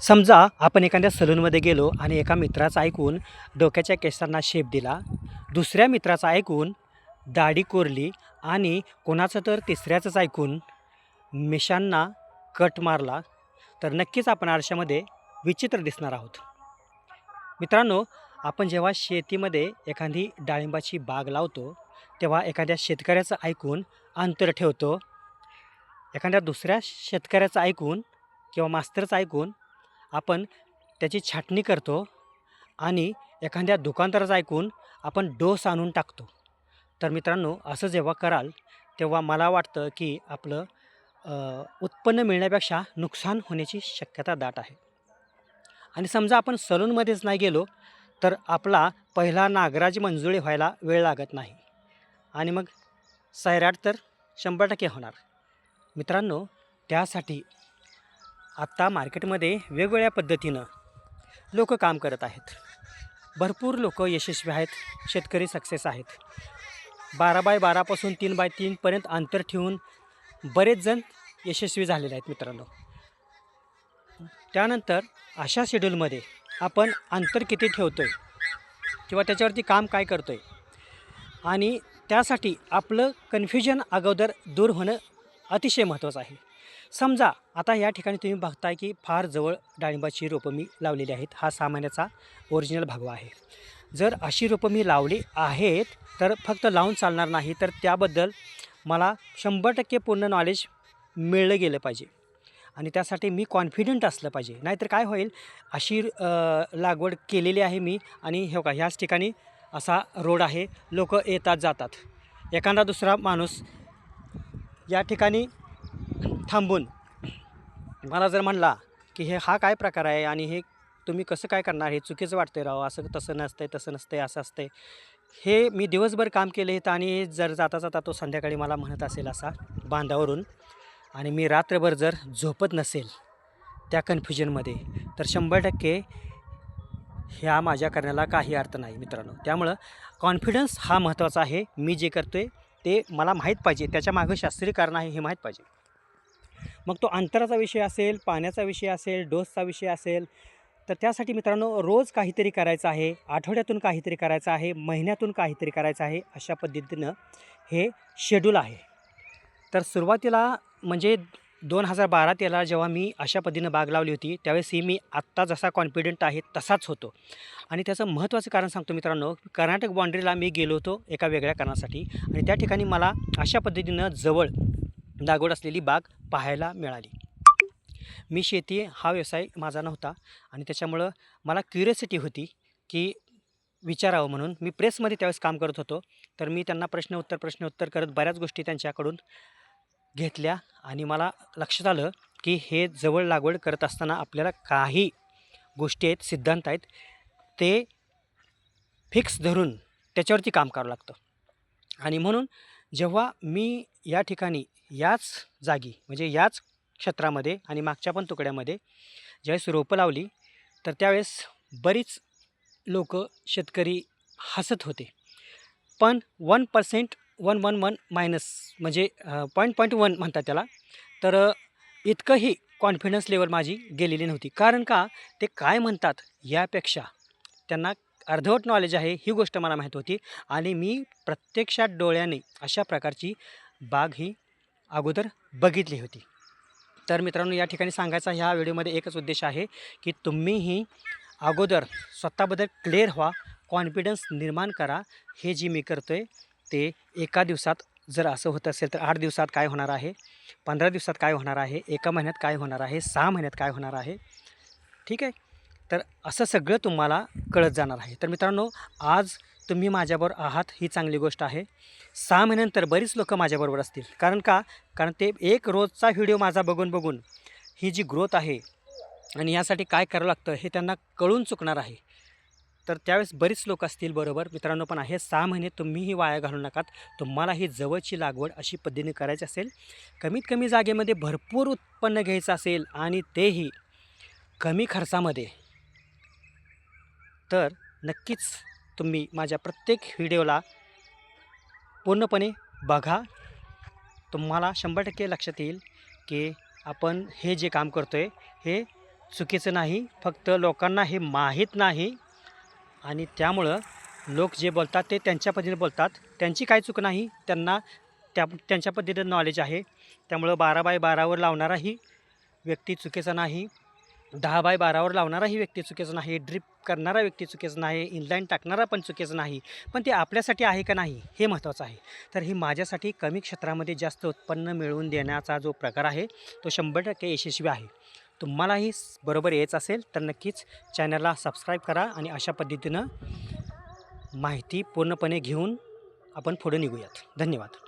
समजा आपण एखाद्या सलूनमध्ये गेलो आणि एका मित्राचा ऐकून डोक्याच्या केसांना शेप दिला, दुसऱ्या मित्राचा ऐकून दाढी कोरली आणि कोणाचं तर तिसऱ्याचंच ऐकून मिशांना कट मारला, तर नक्कीच आपण आरशामध्ये विचित्र दिसणार आहोत. मित्रांनो, आपण जेव्हा शेतीमध्ये एखादी डाळिंबाची बाग लावतो, तेव्हा एखाद्या शेतकऱ्याचं ऐकून अंतर ठेवतो, एखाद्या दुसऱ्या शेतकऱ्याचं ऐकून किंवा मास्तरचं ऐकून आपण त्याची छाटणी करतो आणि एखाद्या दुकानदाराचं ऐकून आपण डोस आणून टाकतो. तर मित्रांनो, असं जेव्हा कराल तेव्हा मला वाटतं की आपलं उत्पन्न मिळण्यापेक्षा नुकसान होण्याची शक्यता दाट आहे. आणि समजा आपण सलूनमध्येच नाही गेलो तर आपला पहिला नागराज मंजुळे व्हायला वेळ लागत नाही आणि मग सैराट तर 100% होणार. मित्रांनो, त्यासाठी आत्ता मार्केटमध्ये वेगवेगळ्या पद्धतीनं लोक काम करत आहेत. भरपूर लोक यशस्वी आहेत, शेतकरी सक्सेस आहेत. 12x12पासून 3x3पर्यंत अंतर ठेवून बरेच जण यशस्वी झालेले आहेत मित्रांनो. त्यानंतर अशा शेड्यूलमध्ये आपण अंतर किती ठेवतो आहे किंवा त्याच्यावरती काम काय करतो आहे आणि त्यासाठी आपलं कन्फ्युजन अगोदर दूर होणं अतिशय महत्त्वाचं आहे. समजा आता या ठिकाणी तुम्ही बघताय की फार जवळ डाळिंबाची रोपं मी लावलेली आहेत. हा 6 महिन्याचा ओरिजिनल भगवा आहे. जर अशी रोपं मी लावली आहेत तर फक्त लावून चालणार नाही, तर त्याबद्दल मला 100% पूर्ण नॉलेज मिळलं गेलं पाहिजे आणि त्यासाठी मी कॉन्फिडंट असलं पाहिजे. नाहीतर काय होईल, अशी लागवड केलेली आहे मी आणि हे बघा ह्याच ठिकाणी असा रोड आहे, लोक येतात जातात. एखादा दुसरा माणूस या ठिकाणी थांबून मला जर म्हणला की हा काय प्रकार आहे आणि हे तुम्ही कसं काय करणार, हे चुकीचं वाटतं राव, असं तसं नसतंय, तसं नसतंय, असं असतंय. हे मी दिवसभर काम केलं आहे आणि जर जाता जाता तो संध्याकाळी मला म्हणत असेल असा बांधावरून आणि मी रात्रभर जर झोपत नसेल त्या कन्फ्युजनमध्ये, तर 100% ह्या माझ्या करण्याला काही अर्थ नाही मित्रांनो. त्यामुळं कॉन्फिडन्स हा महत्त्वाचा आहे. मी जे करतो आहे ते मला माहीत पाहिजे, त्याच्यामागं शास्त्रीय कारण आहे हे माहीत पाहिजे. मग तो अंतराचा विषय असेल, पाण्याचा विषय असेल, डोसचा विषय असेल, तर त्यासाठी मित्रांनो रोज काहीतरी करायचं आहे, आठवड्यातून काहीतरी करायचं आहे, महिन्यातून काहीतरी करायचं आहे. अशा पद्धतीनं हे शेड्यूल आहे. तर सुरुवातीला म्हणजे 2012-13 जेव्हा मी अशा पद्धतीनं बाग लावली होती, त्यावेळेसही मी आत्ता जसा कॉन्फिडंट आहे तसाच होतो. आणि त्याचं महत्त्वाचं कारण सांगतो मित्रांनो, कर्नाटक बाँड्रीला मी गेलो होतो एका वेगळ्या कारणासाठी आणि त्या ठिकाणी मला अशा पद्धतीनं जवळ लागवड असलेली बाग पाहायला मिळाली. मी शेती हा व्यवसाय माझा नव्हता आणि त्याच्यामुळं मला क्युरियोसिटी होती की विचारावं म्हणून. मी प्रेसमध्ये त्यावेळेस काम करत होतो, तर मी त्यांना प्रश्न उत्तर करत बऱ्याच गोष्टी त्यांच्याकडून घेतल्या आणि मला लक्षात आलं की हे जवळ लागवड करत असताना आपल्याला काही गोष्टी आहेत, सिद्धांत आहेत, ते फिक्स धरून त्याच्यावरती काम करावं लागतं. आणि म्हणून जेव्हा मी या ठिकाणी याच जागी म्हणजे याच क्षेत्रामध्ये आणि मागच्या पण तुकड्यामध्ये ज्यावेळेस रोपं लावली, तर त्यावेळेस बरीच लोक शेतकरी हसत होते. पण 1% 111 मायनस म्हणजे 0.1 म्हणतात त्याला. तर इतकंही कॉन्फिडन्स लेवल माझी गेलेली नव्हती. कारण का, ते काय म्हणतात यापेक्षा त्यांना अर्धवट नॉलेज आहे ही गोष्ट मला माहीत होती आणि मी प्रत्यक्षात डोळ्याने अशा प्रकारची बाग ही अगोदर बघितली होती. तर मित्रांनो, या ठिकाणी सांगायचा ह्या व्हिडिओमध्ये एकच उद्देश आहे की तुम्हीही अगोदर स्वतःबद्दल क्लिअर व्हा, कॉन्फिडन्स निर्माण करा. हे जे मी करतो आहे ते एका दिवसात जर असं होत असेल तर 8 दिवसात काय होणार आहे, 15 दिवसात काय होणार आहे, एका महिन्यात काय होणार आहे, 6 महिन्यात काय होणार आहे, ठीक आहे. तर असं सगळं तुम्हाला कळत जाणार आहे. तर मित्रांनो, आज तुम्ही माझ्याबरोबर आहात ही चांगली गोष्ट आहे. 6 महिन्यानंतर बरीच लोकं माझ्याबरोबर असतील. कारण का, कारण ते एक रोजचा व्हिडिओ माझा बघून बघून ही जी ग्रोथ आहे आणि यासाठी काय करावं लागतं हे त्यांना कळून चुकणार आहे. तर त्यावेळेस बरीच लोक असतील बरोबर मित्रांनो. पण हे 6 महिने तुम्हीही वाया घालू नकात. तुम्हाला ही जवळची लागवड अशी पद्धतीने करायची असेल, कमीत कमी जागेमध्ये भरपूर उत्पन्न घ्यायचं असेल आणि तेही कमी खर्चामध्ये, तर नक्कीच तुम्ही माझ्या प्रत्येक व्हिडिओला पूर्णपणे बघा. तुम्हाला 100% लक्षात येईल की आपण हे जे काम करतो आहे हे चुकीचं नाही, फक्त लोकांना हे माहीत नाही आणि त्यामुळं लोक जे बोलतात ते त्यांच्या पद्धतीने बोलतात. त्यांची काही चूक नाही, त्यांना त्यांच्या पद्धतीनं नॉलेज आहे. त्यामुळं 12x12वर लावणाराही व्यक्ती चुकीचा नाही, 10x12वर लावणाराही व्यक्ती चुकीचा नाही, ड्रिप करणारा व्यक्ती चुकीचा नाही, इनलाईन टाकणारा पण चुकीचा नाही. पण ते आपल्यासाठी आहे का नाही हे महत्त्वाचं आहे. तर ही माझ्यासाठी कमी क्षेत्रामध्ये जास्त उत्पन्न मिळवून देण्याचा जो प्रकार आहे तो 100% यशस्वी आहे. तुम्हालाही बरोबर यायचं असेल तर नक्कीच चॅनलला सबस्क्राईब करा आणि अशा पद्धतीनं माहिती पूर्णपणे घेऊन आपण पुढे निघूयात. धन्यवाद.